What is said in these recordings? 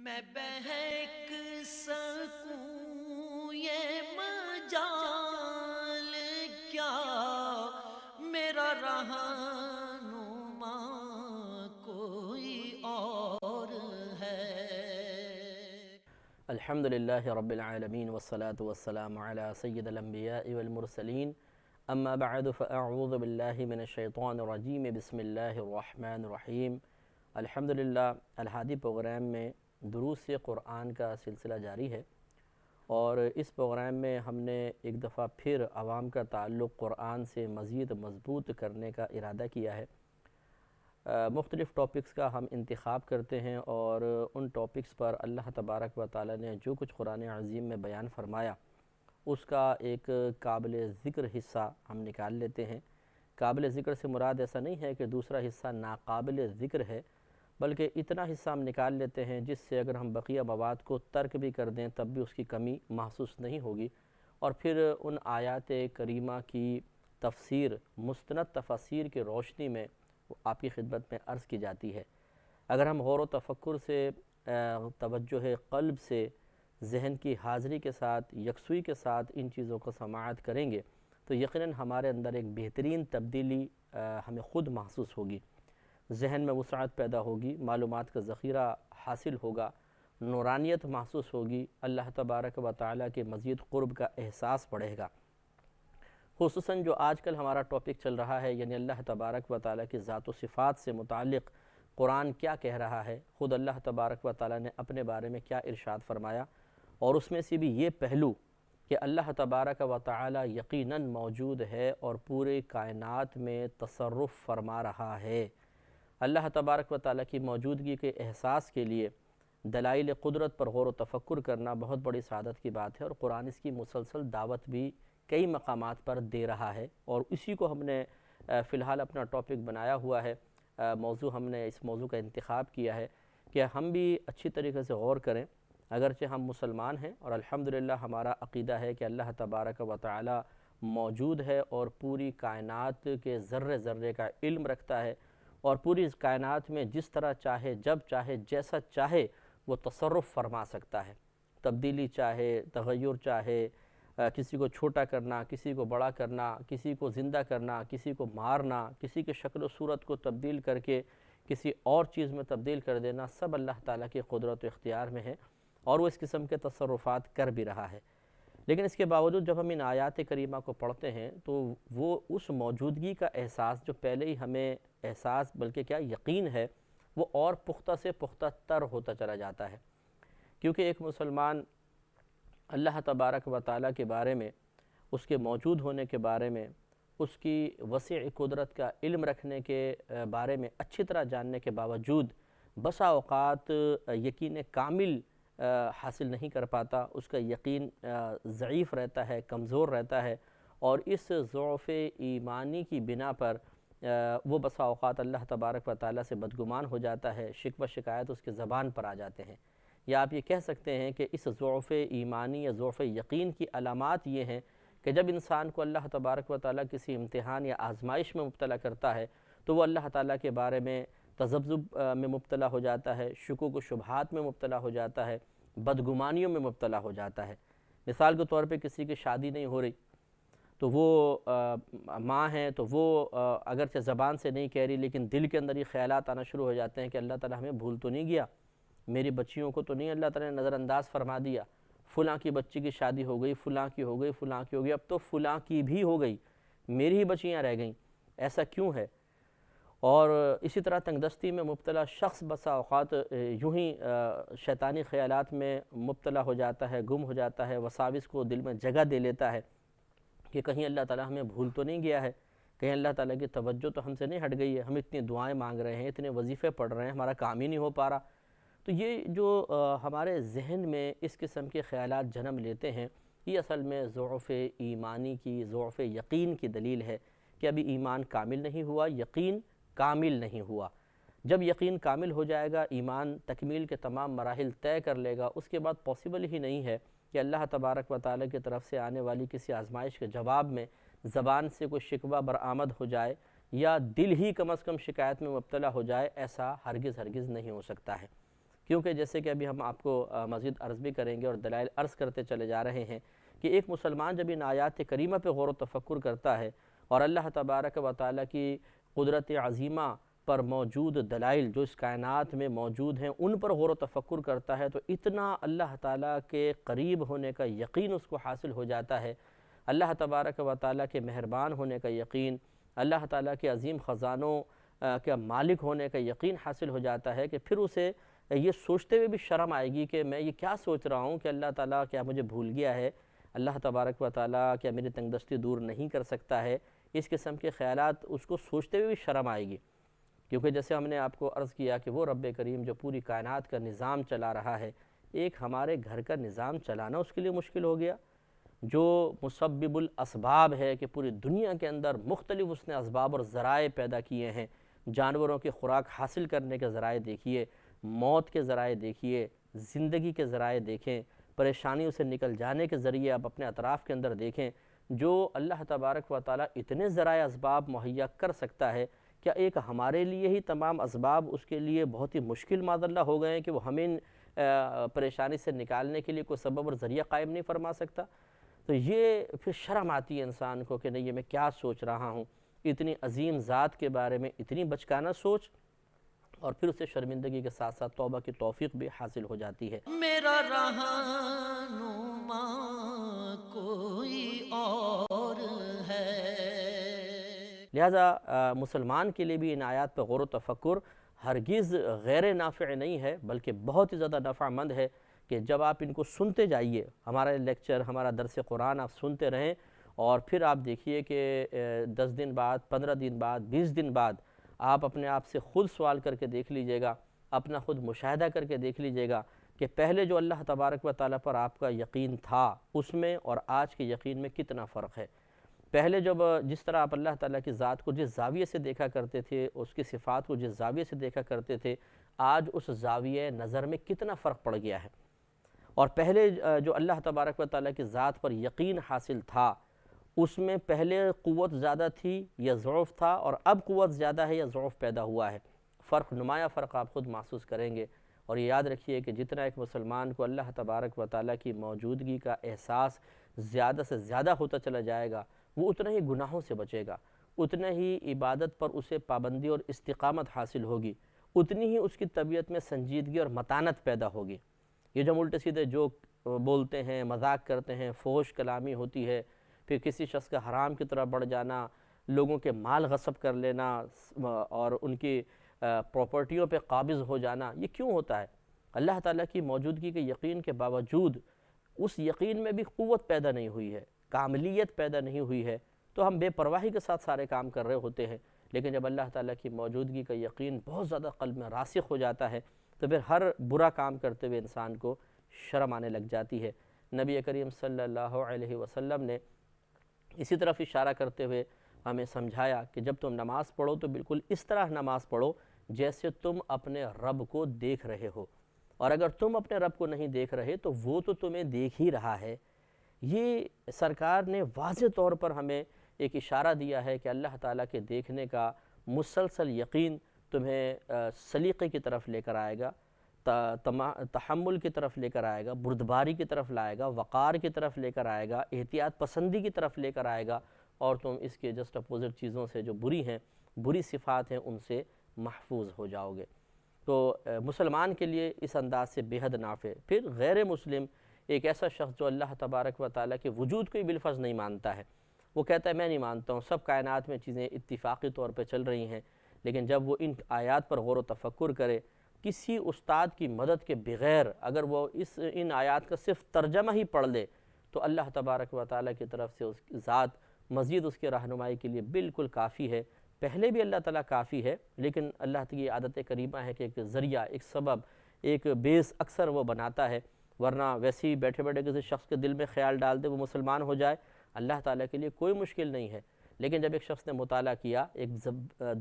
میں بہک سکوں یہ مجال کیا میرا رہنما کوئی اور ہے۔ الحمدللہ رب العالمین والصلاة والسلام علی سید الانبیاء والمرسلین اما بعد فاعوذ باللہ من الشیطان الرجیم بسم اللہ الرحمن الرحیم۔ الحمدللہ الہادی پروگرام میں دروس قرآن کا سلسلہ جاری ہے، اور اس پروگرام میں ہم نے ایک دفعہ پھر عوام کا تعلق قرآن سے مزید مضبوط کرنے کا ارادہ کیا ہے۔ مختلف ٹاپکس کا ہم انتخاب کرتے ہیں، اور ان ٹاپکس پر اللہ تبارک و تعالی نے جو کچھ قرآن عظیم میں بیان فرمایا اس کا ایک قابل ذکر حصہ ہم نکال لیتے ہیں۔ قابل ذکر سے مراد ایسا نہیں ہے کہ دوسرا حصہ ناقابل ذکر ہے، بلکہ اتنا حصہ ہم نکال لیتے ہیں جس سے اگر ہم بقیہ مواد کو ترک بھی کر دیں تب بھی اس کی کمی محسوس نہیں ہوگی، اور پھر ان آیات کریمہ کی تفسیر مستند تفاسیر کی روشنی میں آپ کی خدمت میں عرض کی جاتی ہے۔ اگر ہم غور و تفکر سے، توجہ قلب سے، ذہن کی حاضری کے ساتھ، یکسوئی کے ساتھ ان چیزوں کو سماعت کریں گے تو یقیناً ہمارے اندر ایک بہترین تبدیلی ہمیں خود محسوس ہوگی، ذہن میں وسعت پیدا ہوگی، معلومات کا ذخیرہ حاصل ہوگا، نورانیت محسوس ہوگی، اللہ تبارک و تعالیٰ کے مزید قرب کا احساس بڑھے گا۔ خصوصاً جو آج کل ہمارا ٹاپک چل رہا ہے، یعنی اللہ تبارک و تعالیٰ کی ذات و صفات سے متعلق قرآن کیا کہہ رہا ہے، خود اللہ تبارک و تعالیٰ نے اپنے بارے میں کیا ارشاد فرمایا، اور اس میں سے بھی یہ پہلو کہ اللہ تبارک و تعالیٰ یقیناً موجود ہے اور پورے کائنات میں تصرف فرما رہا ہے۔ اللہ تبارک و تعالیٰ کی موجودگی کے احساس کے لیے دلائل قدرت پر غور و تفکر کرنا بہت بڑی سعادت کی بات ہے، اور قرآن اس کی مسلسل دعوت بھی کئی مقامات پر دے رہا ہے، اور اسی کو ہم نے فی الحال اپنا ٹاپک بنایا ہوا ہے۔ موضوع ہم نے اس موضوع کا انتخاب کیا ہے کہ ہم بھی اچھی طریقے سے غور کریں، اگرچہ ہم مسلمان ہیں اور الحمدللہ ہمارا عقیدہ ہے کہ اللہ تبارک و تعالی موجود ہے اور پوری کائنات کے ذرے ذرے کا علم رکھتا ہے، اور پوری اس کائنات میں جس طرح چاہے، جب چاہے، جیسا چاہے وہ تصرف فرما سکتا ہے، تبدیلی چاہے، تغیر چاہے، کسی کو چھوٹا کرنا، کسی کو بڑا کرنا، کسی کو زندہ کرنا، کسی کو مارنا، کسی کے شکل و صورت کو تبدیل کر کے کسی اور چیز میں تبدیل کر دینا، سب اللہ تعالیٰ کی قدرت و اختیار میں ہے، اور وہ اس قسم کے تصرفات کر بھی رہا ہے۔ لیکن اس کے باوجود جب ہم ان آیات کریمہ کو پڑھتے ہیں تو وہ اس موجودگی کا احساس جو پہلے ہی ہمیں احساس بلکہ کیا یقین ہے، وہ اور پختہ سے پختہ تر ہوتا چلا جاتا ہے، کیونکہ ایک مسلمان اللہ تبارک و تعالیٰ کے بارے میں، اس کے موجود ہونے کے بارے میں، اس کی وسیع قدرت کا علم رکھنے کے بارے میں اچھی طرح جاننے کے باوجود بسا اوقات یقین کامل حاصل نہیں کر پاتا، اس کا یقین ضعیف رہتا ہے، کمزور رہتا ہے، اور اس ضعف ایمانی کی بنا پر وہ بسا اوقات اللہ تبارک و تعالیٰ سے بدگمان ہو جاتا ہے، شکوہ شکایت اس کے زبان پر آ جاتے ہیں۔ یا آپ یہ کہہ سکتے ہیں کہ اس ضعف ایمانی یا ضعف یقین کی علامات یہ ہیں کہ جب انسان کو اللہ تبارک و تعالیٰ کسی امتحان یا آزمائش میں مبتلا کرتا ہے تو وہ اللہ تعالیٰ کے بارے میں تذبذب میں مبتلا ہو جاتا ہے، شکوک و شبہات میں مبتلا ہو جاتا ہے، بدگمانیوں میں مبتلا ہو جاتا ہے۔ مثال کے طور پہ کسی کی شادی نہیں ہو رہی تو وہ ماں ہیں تو وہ اگرچہ زبان سے نہیں کہہ رہی لیکن دل کے اندر یہ خیالات آنا شروع ہو جاتے ہیں کہ اللہ تعالیٰ ہمیں بھول تو نہیں گیا، میری بچیوں کو تو نہیں اللہ تعالیٰ نے نظر انداز فرما دیا، فلاں کی بچی کی شادی ہو گئی، فلاں کی ہو گئی، فلاں کی ہو گئی، اب تو فلاں کی بھی ہو گئی، میری ہی بچیاں رہ گئیں، ایسا کیوں ہے؟ اور اسی طرح تنگ دستی میں مبتلا شخص بسا اوقات یوں ہی شیطانی خیالات میں مبتلا ہو جاتا ہے، گم ہو جاتا ہے، وساوس کو دل میں جگہ دے لیتا ہے کہ کہیں اللہ تعالیٰ ہمیں بھول تو نہیں گیا ہے، کہیں اللہ تعالیٰ کی توجہ تو ہم سے نہیں ہٹ گئی ہے، ہم اتنی دعائیں مانگ رہے ہیں، اتنے وظیفے پڑھ رہے ہیں، ہمارا کام ہی نہیں ہو پا رہا۔ تو یہ جو ہمارے ذہن میں اس قسم کے خیالات جنم لیتے ہیں، یہ اصل میں ضعف ایمانی کی، ضعف یقین کی دلیل ہے کہ ابھی ایمان کامل نہیں ہوا، یقین کامل نہیں ہوا۔ جب یقین کامل ہو جائے گا، ایمان تکمیل کے تمام مراحل طے کر لے گا، اس کے بعد پاسبل ہی نہیں ہے کہ اللہ تبارک و تعالیٰ کی طرف سے آنے والی کسی آزمائش کے جواب میں زبان سے کوئی شکوہ برآمد ہو جائے یا دل ہی کم از کم شکایت میں مبتلا ہو جائے، ایسا ہرگز نہیں ہو سکتا ہے۔ کیونکہ جیسے کہ ابھی ہم آپ کو مزید عرض بھی کریں گے اور دلائل عرض کرتے چلے جا رہے ہیں کہ ایک مسلمان جب ان آیات کریمہ پہ غور و تفکر کرتا ہے اور اللہ تبارک و تعالیٰ کی قدرت عظیمہ پر موجود دلائل جو اس کائنات میں موجود ہیں ان پر غور و تفکر کرتا ہے، تو اتنا اللہ تعالیٰ کے قریب ہونے کا یقین اس کو حاصل ہو جاتا ہے، اللہ تبارک و تعالیٰ کے مہربان ہونے کا یقین، اللہ تعالیٰ کے عظیم خزانوں کا مالک ہونے کا یقین حاصل ہو جاتا ہے کہ پھر اسے یہ سوچتے ہوئے بھی شرم آئے گی کہ میں یہ کیا سوچ رہا ہوں کہ اللہ تعالیٰ کیا مجھے بھول گیا ہے، اللہ تبارک و تعالیٰ کیا میری تنگ دستی دور نہیں کر سکتا ہے۔ اس قسم کے خیالات اس کو سوچتے ہوئے بھی شرم آئے گی، کیونکہ جیسے ہم نے آپ کو عرض کیا کہ وہ رب کریم جو پوری کائنات کا نظام چلا رہا ہے، ایک ہمارے گھر کا نظام چلانا اس کے لیے مشکل ہو گیا، جو مسبب الاسباب ہے کہ پوری دنیا کے اندر مختلف اس نے اسباب اور ذرائع پیدا کیے ہیں، جانوروں کی خوراک حاصل کرنے کے ذرائع دیکھیے، موت کے ذرائع دیکھیے، زندگی کے ذرائع دیکھیں، پریشانیوں سے نکل جانے کے ذریعے آپ اپنے اطراف کے اندر دیکھیں، جو اللہ تبارک و تعالیٰ اتنے ذرائع اسباب مہیا کر سکتا ہے، کیا ایک ہمارے لیے ہی تمام اسباب اس کے لیے بہت ہی مشکل معاذ اللہ ہو گئے ہیں کہ وہ ہمیں پریشانی سے نکالنے کے لیے کوئی سبب اور ذریعہ قائم نہیں فرما سکتا؟ تو یہ پھر شرم آتی ہے انسان کو کہ نہیں، یہ میں کیا سوچ رہا ہوں، اتنی عظیم ذات کے بارے میں اتنی بچکانہ سوچ، اور پھر اسے شرمندگی کے ساتھ ساتھ توبہ کی توفیق بھی حاصل ہو جاتی ہے۔ میرا رہنما کوئی اور ہے۔ لہٰذا مسلمان کے لیے بھی ان آیات پر غور و تفکر ہرگز غیر نافع نہیں ہے، بلکہ بہت ہی زیادہ نفع مند ہے کہ جب آپ ان کو سنتے جائیے، ہمارا لیکچر، ہمارا درس قرآن آپ سنتے رہیں، اور پھر آپ دیکھیے کہ 10 دن بعد، 15 دن بعد، 20 دن بعد آپ اپنے آپ سے خود سوال کر کے دیکھ لیجئے گا، اپنا خود مشاہدہ کر کے دیکھ لیجئے گا کہ پہلے جو اللہ تبارک و تعالیٰ پر آپ کا یقین تھا اس میں اور آج کے یقین میں کتنا فرق ہے۔ پہلے جب جس طرح آپ اللہ تعالیٰ کی ذات کو جس زاویے سے دیکھا کرتے تھے، اس کی صفات کو جس زاویے سے دیکھا کرتے تھے، آج اس زاویے نظر میں کتنا فرق پڑ گیا ہے۔ اور پہلے جو اللہ تبارک و تعالیٰ کی ذات پر یقین حاصل تھا، اس میں پہلے قوت زیادہ تھی یا ضعف تھا، اور اب قوت زیادہ ہے یا ضعف پیدا ہوا ہے، فرق، نمایاں فرق آپ خود محسوس کریں گے۔ اور یہ یاد رکھیے کہ جتنا ایک مسلمان کو اللہ تبارک و تعالیٰ کی موجودگی کا احساس زیادہ سے زیادہ ہوتا چلا جائے گا، وہ اتنا ہی گناہوں سے بچے گا، اتنا ہی عبادت پر اسے پابندی اور استقامت حاصل ہوگی، اتنی ہی اس کی طبیعت میں سنجیدگی اور متانت پیدا ہوگی۔ یہ جو الٹے سیدھے جوک بولتے ہیں، مذاق کرتے ہیں، فحش کلامی ہوتی ہے، پھر کسی شخص کا حرام کی طرف بڑھ جانا، لوگوں کے مال غصب کر لینا اور ان کی پراپرٹیوں پہ قابض ہو جانا، یہ کیوں ہوتا ہے؟ اللہ تعالیٰ کی موجودگی کے یقین کے باوجود اس یقین میں بھی قوت پیدا نہیں ہوئی ہے، کاملیت پیدا نہیں ہوئی ہے، تو ہم بے پرواہی کے ساتھ سارے کام کر رہے ہوتے ہیں۔ لیکن جب اللہ تعالیٰ کی موجودگی کا یقین بہت زیادہ قلب میں راسخ ہو جاتا ہے تو پھر ہر برا کام کرتے ہوئے انسان کو شرم آنے لگ جاتی ہے۔ نبی کریم صلی اللہ علیہ وسلم نے اسی طرف اشارہ کرتے ہوئے ہمیں سمجھایا کہ جب تم نماز پڑھو تو بالکل اس طرح نماز پڑھو جیسے تم اپنے رب کو دیکھ رہے ہو، اور اگر تم اپنے رب کو نہیں دیکھ رہے تو وہ تو تمہیں دیکھ ہی رہا ہے۔ یہ سرکار نے واضح طور پر ہمیں ایک اشارہ دیا ہے کہ اللہ تعالیٰ کے دیکھنے کا مسلسل یقین تمہیں سلیقے کی طرف لے کر آئے گا، تحمل کی طرف لے کر آئے گا، بردباری کی طرف لائے گا، وقار کی طرف لے کر آئے گا، احتیاط پسندی کی طرف لے کر آئے گا، اور تم اس کے جسٹ اپوزٹ چیزوں سے جو بری ہیں، بری صفات ہیں، ان سے محفوظ ہو جاؤ گے۔ تو مسلمان کے لیے اس انداز سے بے حد نافع۔ پھر غیر مسلم ایک ایسا شخص جو اللہ تبارک و تعالیٰ کے وجود کو ہی بالفرض نہیں مانتا ہے، وہ کہتا ہے میں نہیں مانتا ہوں، سب کائنات میں چیزیں اتفاقی طور پہ چل رہی ہیں، لیکن جب وہ ان آیات پر غور و تفکر کرے، کسی استاد کی مدد کے بغیر اگر وہ ان آیات کا صرف ترجمہ ہی پڑھ لے تو اللہ تبارک و تعالیٰ کی طرف سے اس کی ذات مزید اس کے رہنمائی کے لیے بالکل کافی ہے۔ پہلے بھی اللہ تعالیٰ کافی ہے، لیکن اللہ کی عادت کریمہ ہے کہ ایک ذریعہ، ایک سبب، ایک بیس اکثر وہ بناتا ہے، ورنہ ویسے ہی بیٹھے بیٹھے کسی شخص کے دل میں خیال ڈال دے وہ مسلمان ہو جائے، اللہ تعالیٰ کے لیے کوئی مشکل نہیں ہے۔ لیکن جب ایک شخص نے مطالعہ کیا، ایک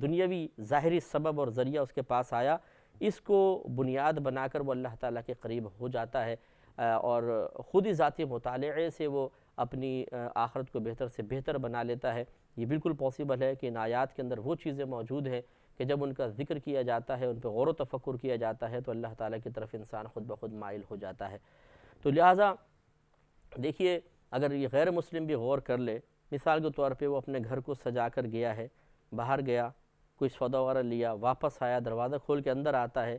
دنیاوی ظاہری سبب اور ذریعہ اس کے پاس آیا، اس کو بنیاد بنا کر وہ اللہ تعالیٰ کے قریب ہو جاتا ہے، اور خود ہی ذاتی مطالعے سے وہ اپنی آخرت کو بہتر سے بہتر بنا لیتا ہے۔ یہ بالکل پاسبل ہے کہ ان آیات کے اندر وہ چیزیں موجود ہیں کہ جب ان کا ذکر کیا جاتا ہے، ان پہ غور و تفکر کیا جاتا ہے تو اللہ تعالیٰ کی طرف انسان خود بخود مائل ہو جاتا ہے۔ تو لہٰذا دیکھیے اگر یہ غیر مسلم بھی غور کر لے، مثال کے طور پہ وہ اپنے گھر کو سجا کر گیا ہے، باہر گیا، کوئی سودا وغیرہ لیا، واپس آیا، دروازہ کھول کے اندر آتا ہے،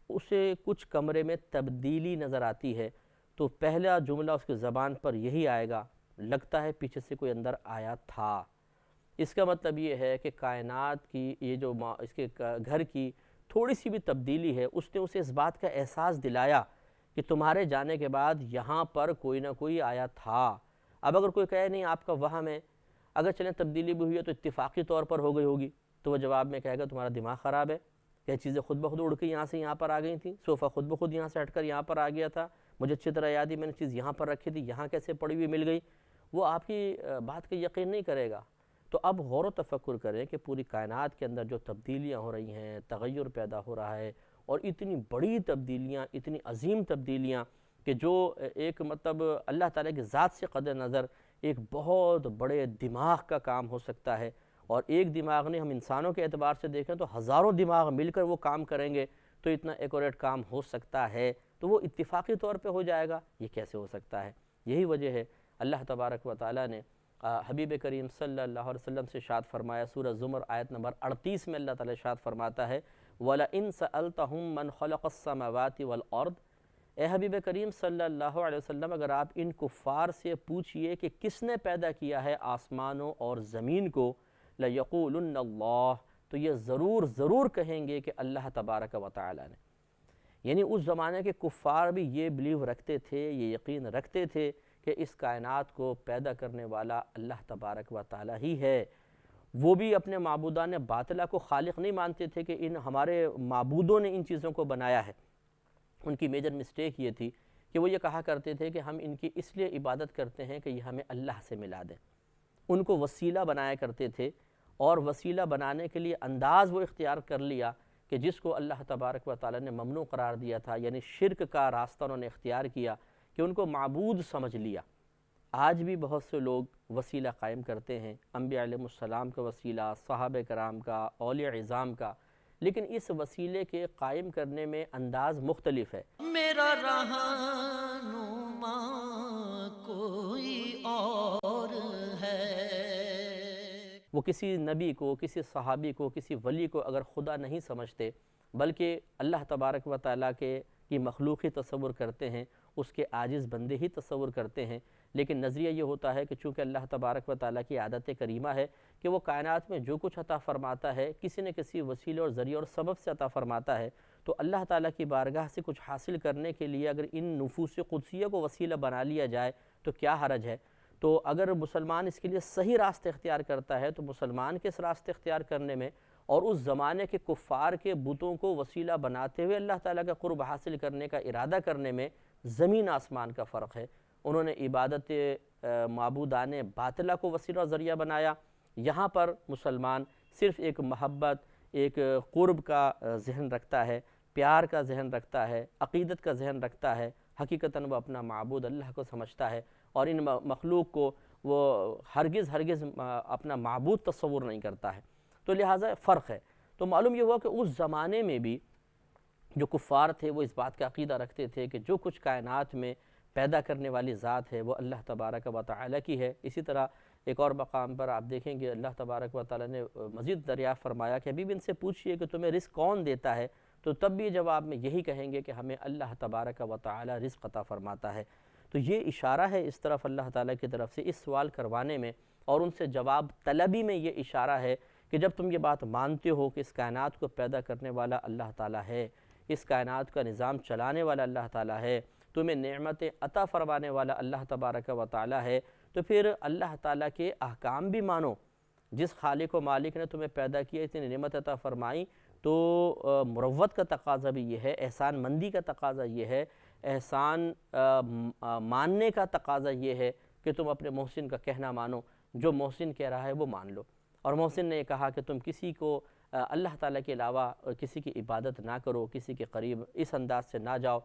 اسے کچھ کمرے میں تبدیلی نظر آتی ہے تو پہلا جملہ اس کی زبان پر یہی آئے گا، لگتا ہے پیچھے سے کوئی اندر آیا تھا۔ اس کا مطلب یہ ہے کہ کائنات کی یہ جو اس کے گھر کی تھوڑی سی بھی تبدیلی ہے، اس نے اسے اس بات کا احساس دلایا کہ تمہارے جانے کے بعد یہاں پر کوئی نہ کوئی آیا تھا۔ اب اگر کوئی کہے نہیں آپ کا وہم ہے، اگر چلیں تبدیلی بھی ہوئی ہے تو اتفاقی طور پر ہو گئی ہوگی، تو وہ جواب میں کہے گا تمہارا دماغ خراب ہے، یہ چیزیں خود بخود اڑ کے یہاں سے یہاں پر آ گئی تھیں، صوفہ خود بخود یہاں سے ہٹ کر یہاں پر آ گیا تھا، مجھے اچھی طرح یاد ہی میں نے چیز یہاں پر رکھی تھی، یہاں کیسے پڑی ہوئی مل گئی۔ وہ آپ کی بات کا یقین نہیں کرے گا۔ تو اب غور و تفکر کریں کہ پوری کائنات کے اندر جو تبدیلیاں ہو رہی ہیں، تغیر پیدا ہو رہا ہے، اور اتنی بڑی تبدیلیاں، اتنی عظیم تبدیلیاں کہ جو ایک مطلب اللہ تعالیٰ کی ذات سے قدر نظر ایک بہت بڑے دماغ کا کام ہو سکتا ہے، اور ایک دماغ نے ہم انسانوں کے اعتبار سے دیکھیں تو ہزاروں دماغ مل کر وہ کام کریں گے تو اتنا ایکوریٹ کام ہو سکتا ہے، تو وہ اتفاقی طور پہ ہو جائے گا، یہ کیسے ہو سکتا ہے؟ یہی وجہ ہے اللہ تبارک و تعالیٰ نے حبیب کریم صلی اللہ علیہ وسلم سے ارشاد فرمایا، سورہ زمر آیت نمبر 38 میں اللہ تعالیٰ ارشاد فرماتا ہے وَلَئِن سَأَلْتَهُم مَّنْ خَلَقَ السَّمَاوَاتِ وَالْأَرْضِ، اے حبیب کریم صلی اللہ علیہ وسلم اگر آپ ان کفار سے پوچھئے کہ کس نے پیدا کیا ہے آسمانوں اور زمین کو، لَيَقُولُنَّ اللَّهُ، تو یہ ضرور کہیں گے کہ اللہ تبارک و تعالیٰ نے۔ یعنی اس زمانے کے کفار بھی یہ بلیو رکھتے تھے، یہ یقین رکھتے تھے کہ اس کائنات کو پیدا کرنے والا اللہ تبارک و تعالیٰ ہی ہے۔ وہ بھی اپنے معبودان باطلہ کو خالق نہیں مانتے تھے کہ ان ہمارے معبودوں نے ان چیزوں کو بنایا ہے۔ ان کی میجر مسٹیک یہ تھی کہ وہ یہ کہا کرتے تھے کہ ہم ان کی اس لیے عبادت کرتے ہیں کہ یہ ہمیں اللہ سے ملا دیں۔ ان کو وسیلہ بنایا کرتے تھے، اور وسیلہ بنانے کے لیے انداز وہ اختیار کر لیا کہ جس کو اللہ تبارک و تعالیٰ نے ممنوع قرار دیا تھا، یعنی شرک کا راستہ انہوں نے اختیار کیا کہ ان کو معبود سمجھ لیا۔ آج بھی بہت سے لوگ وسیلہ قائم کرتے ہیں، انبیاء علیہ السلام کا وسیلہ، صحابہ کرام کا، اولیاء عظام کا، لیکن اس وسیلے کے قائم کرنے میں انداز مختلف ہے۔ میرا رہنما کوئی اور ہے۔ وہ کسی نبی کو، کسی صحابی کو، کسی ولی کو اگر خدا نہیں سمجھتے بلکہ اللہ تبارک و تعالیٰ کی مخلوق ہی تصور کرتے ہیں، اس کے عاجز بندے ہی تصور کرتے ہیں، لیکن نظریہ یہ ہوتا ہے کہ چونکہ اللہ تبارک و تعالیٰ کی عادت کریمہ ہے کہ وہ کائنات میں جو کچھ عطا فرماتا ہے کسی نہ کسی وسیلے اور ذریعہ اور سبب سے عطا فرماتا ہے، تو اللہ تعالیٰ کی بارگاہ سے کچھ حاصل کرنے کے لیے اگر ان نفوس قدسیہ کو وسیلہ بنا لیا جائے تو کیا حرج ہے؟ تو اگر مسلمان اس کے لیے صحیح راستہ اختیار کرتا ہے تو مسلمان کے اس راستے اختیار کرنے میں اور اس زمانے کے کفار کے بتوں کو وسیلہ بناتے ہوئے اللہ تعالیٰ کا قرب حاصل کرنے کا ارادہ کرنے میں زمین آسمان کا فرق ہے۔ انہوں نے عبادت معبودان باطلہ کو وسیلہ و ذریعہ بنایا، یہاں پر مسلمان صرف ایک محبت، ایک قرب کا ذہن رکھتا ہے، پیار کا ذہن رکھتا ہے، عقیدت کا ذہن رکھتا ہے، حقیقتاً وہ اپنا معبود اللہ کو سمجھتا ہے، اور ان مخلوق کو وہ ہرگز اپنا معبود تصور نہیں کرتا ہے۔ تو لہٰذا فرق ہے۔ تو معلوم یہ ہوا کہ اس زمانے میں بھی جو کفار تھے وہ اس بات کا عقیدہ رکھتے تھے کہ جو کچھ کائنات میں پیدا کرنے والی ذات ہے وہ اللہ تبارک و تعالیٰ کی ہے۔ اسی طرح ایک اور مقام پر آپ دیکھیں گے اللہ تبارک و تعالیٰ نے مزید دریافت فرمایا کہ ابھی بھی ان سے پوچھئے کہ تمہیں رزق کون دیتا ہے، تو تب بھی جواب میں یہی کہیں گے کہ ہمیں اللہ تبارک و تعالیٰ رزق عطا فرماتا ہے۔ تو یہ اشارہ ہے اس طرف اللہ تعالیٰ کی طرف سے اس سوال کروانے میں، اور ان سے جواب طلبی میں یہ اشارہ ہے کہ جب تم یہ بات مانتے ہو کہ اس کائنات کو پیدا کرنے والا اللہ تعالیٰ ہے، اس کائنات کا نظام چلانے والا اللہ تعالیٰ ہے، تمہیں نعمتیں عطا فرمانے والا اللہ تبارک و تعالیٰ ہے، تو پھر اللہ تعالیٰ کے احکام بھی مانو۔ جس خالق و مالک نے تمہیں پیدا کیا، اتنی نعمت عطا فرمائی، تو مروت کا تقاضا بھی یہ ہے، احسان مندی کا تقاضا یہ ہے، احسان ماننے کا تقاضا یہ ہے کہ تم اپنے محسن کا کہنا مانو، جو محسن کہہ رہا ہے وہ مان لو۔ اور محسن نے کہا کہ تم کسی کو اللہ تعالیٰ کے علاوہ کسی کی عبادت نہ کرو، کسی کے قریب اس انداز سے نہ جاؤ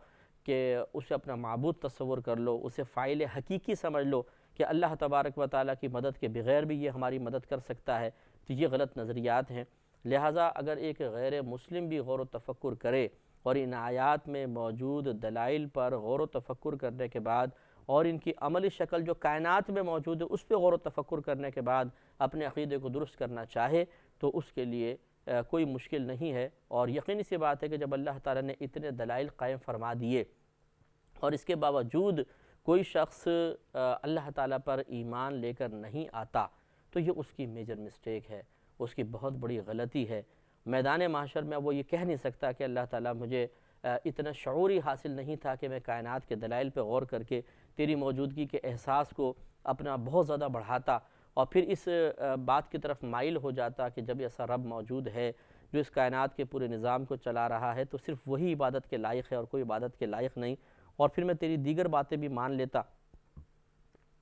کہ اسے اپنا معبود تصور کر لو، اسے فاعل حقیقی سمجھ لو کہ اللہ تبارک و تعالیٰ کی مدد کے بغیر بھی یہ ہماری مدد کر سکتا ہے۔ تو یہ غلط نظریات ہیں۔ لہٰذا اگر ایک غیر مسلم بھی غور و تفکر کرے اور ان آیات میں موجود دلائل پر غور و تفکر کرنے کے بعد اور ان کی عملی شکل جو کائنات میں موجود ہے اس پہ غور و تفکر کرنے کے بعد اپنے عقیدے کو درست کرنا چاہے تو اس کے لیے کوئی مشکل نہیں ہے، اور یقینی سی بات ہے کہ جب اللہ تعالیٰ نے اتنے دلائل قائم فرما دیے اور اس کے باوجود کوئی شخص اللہ تعالیٰ پر ایمان لے کر نہیں آتا تو یہ اس کی میجر مسٹیک ہے، اس کی بہت بڑی غلطی ہے۔ میدان محشر میں وہ یہ کہہ نہیں سکتا کہ اللہ تعالیٰ مجھے اتنا شعوری حاصل نہیں تھا کہ میں کائنات کے دلائل پہ غور کر کے تیری موجودگی کے احساس کو اپنا بہت زیادہ بڑھاتا اور پھر اس بات کی طرف مائل ہو جاتا کہ جب ایسا رب موجود ہے جو اس کائنات کے پورے نظام کو چلا رہا ہے تو صرف وہی عبادت کے لائق ہے اور کوئی عبادت کے لائق نہیں، اور پھر میں تیری دیگر باتیں بھی مان لیتا۔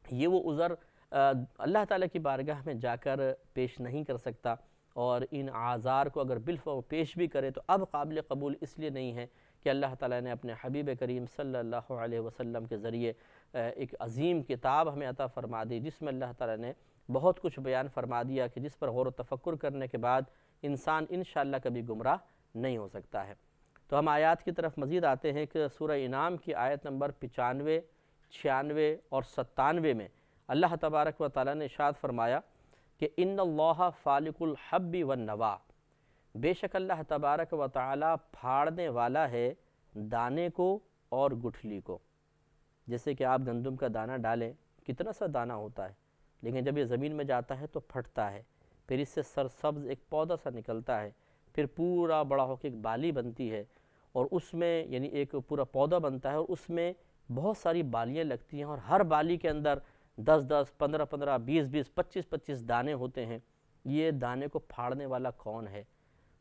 یہ وہ عذر اللہ تعالیٰ کی بارگاہ میں جا کر پیش نہیں کر سکتا، اور ان اعذار کو اگر بالفعل پیش بھی کرے تو اب قابل قبول اس لیے نہیں ہے کہ اللہ تعالیٰ نے اپنے حبیب کریم صلی اللہ علیہ وسلم کے ذریعے ایک عظیم کتاب ہمیں عطا فرما دی جس میں اللہ تعالیٰ نے بہت کچھ بیان فرما دیا کہ جس پر غور و تفکر کرنے کے بعد انسان انشاءاللہ کبھی گمراہ نہیں ہو سکتا ہے۔ تو ہم آیات کی طرف مزید آتے ہیں کہ سورہ انعام کی آیت نمبر 95، 96 اور 97 میں اللہ تبارک و تعالیٰ نے ارشاد فرمایا کہ ان اللہ فالق الحب والنوا، بے شک اللہ تبارک و تعالیٰ پھاڑنے والا ہے دانے کو اور گٹھلی کو۔ جیسے کہ آپ گندم کا دانہ ڈالیں، کتنا سا دانہ ہوتا ہے، لیکن جب یہ زمین میں جاتا ہے تو پھٹتا ہے، پھر اس سے سرسبز ایک پودا سا نکلتا ہے، پھر پورا بڑا ہو کے ایک بالی بنتی ہے، اور اس میں یعنی ایک پورا پودا بنتا ہے اور اس میں بہت ساری بالیاں لگتی ہیں، اور ہر بالی کے اندر 10-10، 15-15، 20-20، 25-25 دانے ہوتے ہیں۔ یہ دانے کو پھاڑنے والا کون ہے؟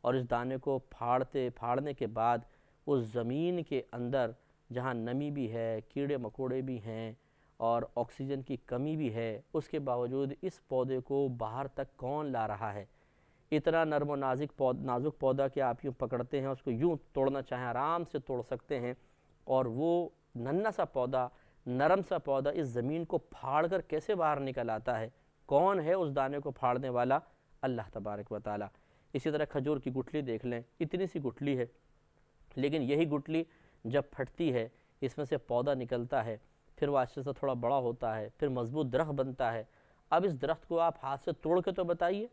اور اس دانے کو پھاڑنے کے بعد اس زمین کے اندر جہاں نمی بھی ہے، کیڑے مکوڑے بھی ہیں اور آکسیجن کی کمی بھی ہے، اس کے باوجود اس پودے کو باہر تک کون لا رہا ہے؟ اتنا نرم و نازک پودا کہ آپ یوں پکڑتے ہیں اس کو یوں توڑنا چاہیں آرام سے توڑ سکتے ہیں، اور وہ ننھا سا پودا، نرم سا پودا اس زمین کو پھاڑ کر کیسے باہر نکل آتا ہے؟ کون ہے اس دانے کو پھاڑنے والا؟ اللہ تبارک و تعالیٰ۔ اسی طرح کھجور کی گٹھلی دیکھ لیں، اتنی سی گٹھلی ہے، لیکن یہی گٹھلی جب پھٹتی ہے اس میں سے پودا نکلتا ہے، پھر وہ آہستہ سے تھوڑا بڑا ہوتا ہے، پھر مضبوط درخت بنتا ہے۔ اب اس درخت کو آپ ہاتھ سے توڑ کے تو بتائیے،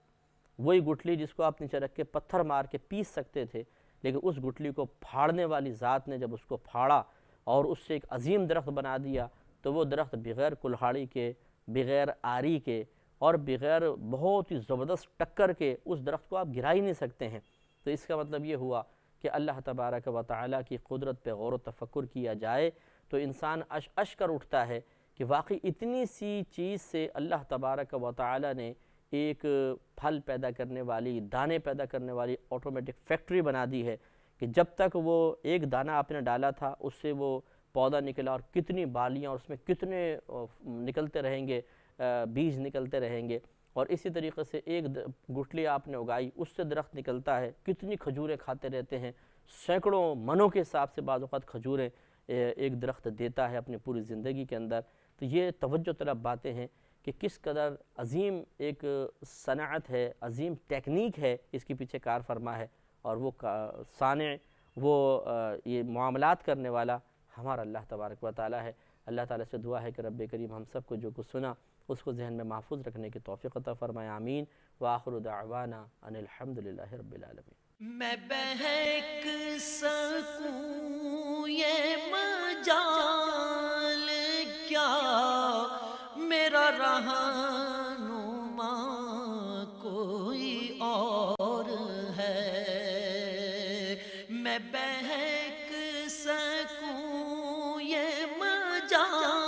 وہی گٹھلی جس کو آپ نیچے رکھ کے پتھر مار کے پیس سکتے تھے، لیکن اس گٹھلی کو پھاڑنے والی ذات نے جب اس کو پھاڑا اور اس سے ایک عظیم درخت بنا دیا تو وہ درخت بغیر کلہاڑی کے، بغیر آری کے اور بغیر بہت ہی زبردست ٹکر کے اس درخت کو آپ گرا ہی نہیں سکتے ہیں۔ تو اس کا مطلب یہ ہوا کہ اللہ تبارک و تعالیٰ کی قدرت پہ غور و تفکر کیا جائے تو انسان اش کر اٹھتا ہے کہ واقعی اتنی سی چیز سے اللہ تبارک و تعالیٰ نے ایک پھل پیدا کرنے والی، دانے پیدا کرنے والی آٹومیٹک فیکٹری بنا دی ہے کہ جب تک وہ ایک دانہ آپ نے ڈالا تھا اس سے وہ پودا نکلا اور کتنی بالیاں اور اس میں کتنے نکلتے رہیں گے، بیج نکلتے رہیں گے، اور اسی طریقے سے ایک گٹھلی آپ نے اگائی اس سے درخت نکلتا ہے، کتنی کھجوریں کھاتے رہتے ہیں، سینکڑوں منوں کے حساب سے بعض اوقات کھجوریں ایک درخت دیتا ہے اپنی پوری زندگی کے اندر۔ تو یہ توجہ طلب باتیں ہیں کہ کس قدر عظیم ایک صنعت ہے، عظیم ٹیکنیک ہے اس کے پیچھے کار فرما ہے، اور وہ صانع، وہ یہ معاملات کرنے والا ہمارا اللہ تبارک و تعالیٰ ہے۔ اللہ تعالیٰ سے دعا ہے کہ رب کریم ہم سب کو جو کچھ سنا اس کو ذہن میں محفوظ رکھنے کی توفیق عطا فرمائے، آمین۔ وآخر دعوانا ان الحمدللہ رب العالمین۔ میں بہک سکوں یہ مجال کیا، میرا رہنما کوئی اور ہے، میں بہک سکوں یہ مجال